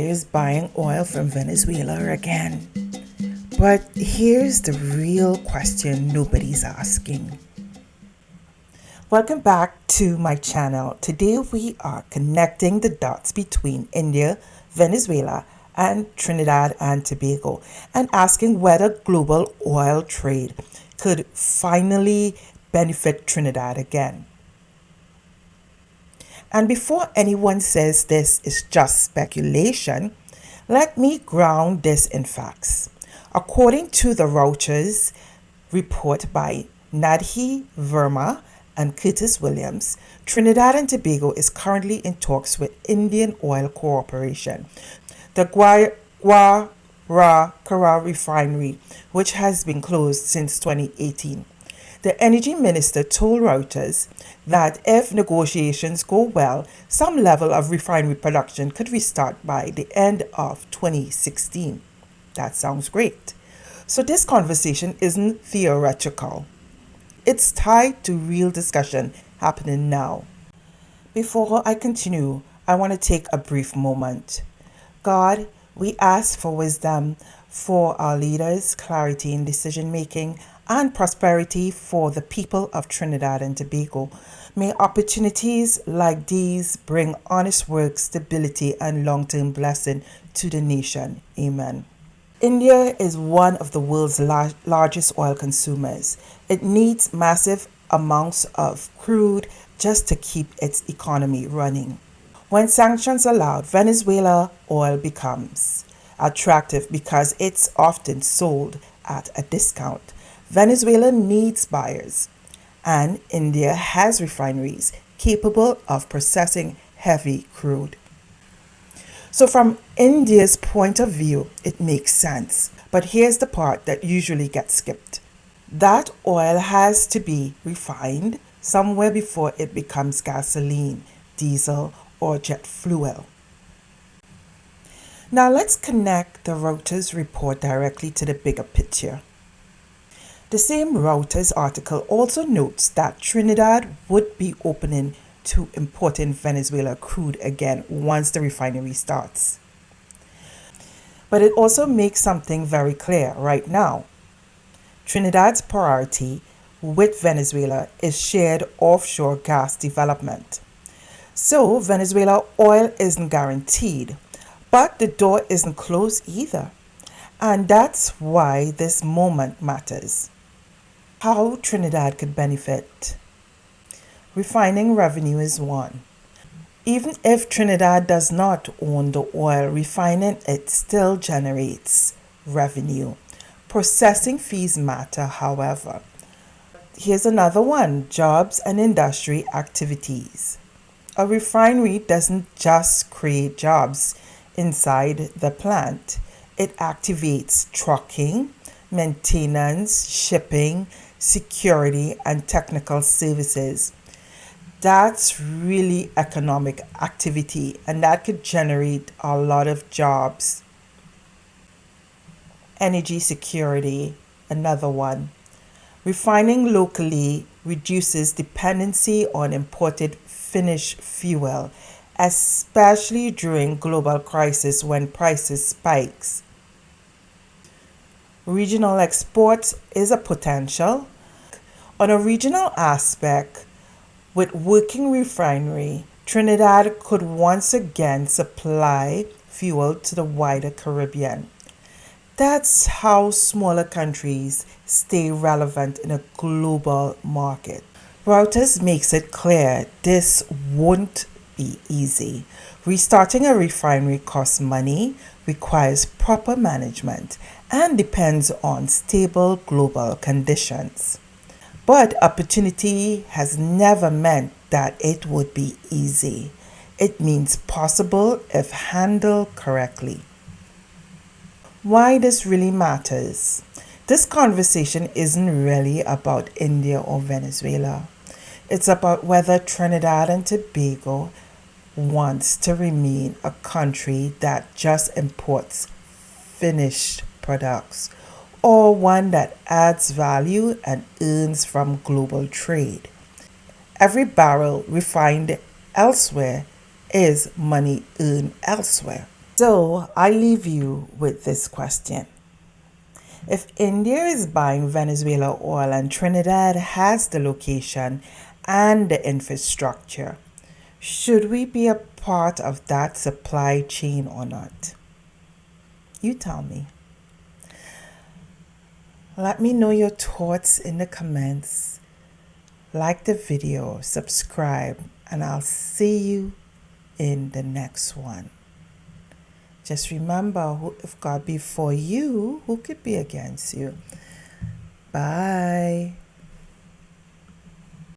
India is buying oil from Venezuela again. But here's the real question nobody's asking. Welcome back to my channel. Today we are connecting the dots between India, Venezuela, and Trinidad and Tobago and asking whether global oil trade could finally benefit Trinidad again. And before anyone says this is just speculation, let me ground this in facts. According to the Reuters report by Nadhi Verma and Curtis Williams, Trinidad and Tobago is currently in talks with Indian Oil Corporation, the Guaracara refinery, which has been closed since 2018. The energy minister told Reuters that if negotiations go well, some level of refinery production could restart by the end of 2016. That sounds great. So this conversation isn't theoretical. It's tied to real discussion happening now. Before I continue, I want to take a brief moment. God, we ask for wisdom for our leaders, clarity in decision making, and prosperity for the people of Trinidad and Tobago. May opportunities like these bring honest work, stability, and long-term blessing to the nation. Amen. India is one of the world's largest oil consumers. It needs massive amounts of crude just to keep its economy running. When sanctions are allowed, Venezuela oil becomes attractive because it's often sold at a discount. Venezuela needs buyers, and India has refineries capable of processing heavy crude. So from India's point of view, it makes sense. But here's the part that usually gets skipped. That oil has to be refined somewhere before it becomes gasoline, diesel, or jet fuel. Now let's connect the Reuters report directly to the bigger picture. The same Reuters article also notes that Trinidad would be opening to importing Venezuela crude again once the refinery starts. But it also makes something very clear right now. Trinidad's priority with Venezuela is shared offshore gas development. So Venezuela oil isn't guaranteed, but the door isn't closed either. And that's why this moment matters. How Trinidad could benefit. Refining revenue is one. Even if Trinidad does not own the oil, refining it still generates revenue. Processing fees matter, however. Here's another one, jobs and industry activities. A refinery doesn't just create jobs inside the plant. It activates trucking, maintenance, shipping, security, and technical services. That's really economic activity, and that could generate a lot of jobs. Energy security, another one. Refining locally reduces dependency on imported finished fuel, especially during global crisis when prices spikes. Regional exports is a potential. On a regional aspect, with working refinery, Trinidad could once again supply fuel to the wider Caribbean. That's how smaller countries stay relevant in a global market. Reuters makes it clear this won't be easy. Restarting a refinery costs money, requires proper management, and depends on stable global conditions. But opportunity has never meant that it would be easy. It means possible if handled correctly. Why this really matters? This conversation isn't really about India or Venezuela. It's about whether Trinidad and Tobago wants to remain a country that just imports finished products, or one that adds value and earns from global trade. Every barrel refined elsewhere is money earned elsewhere. So I leave you with this question. If India is buying Venezuela oil and Trinidad has the location and the infrastructure, should we be a part of that supply chain or not? You tell me. Let me know your thoughts in the comments. Like the video, subscribe, and I'll see you in the next one. Just remember, if God be for you, who could be against you? Bye.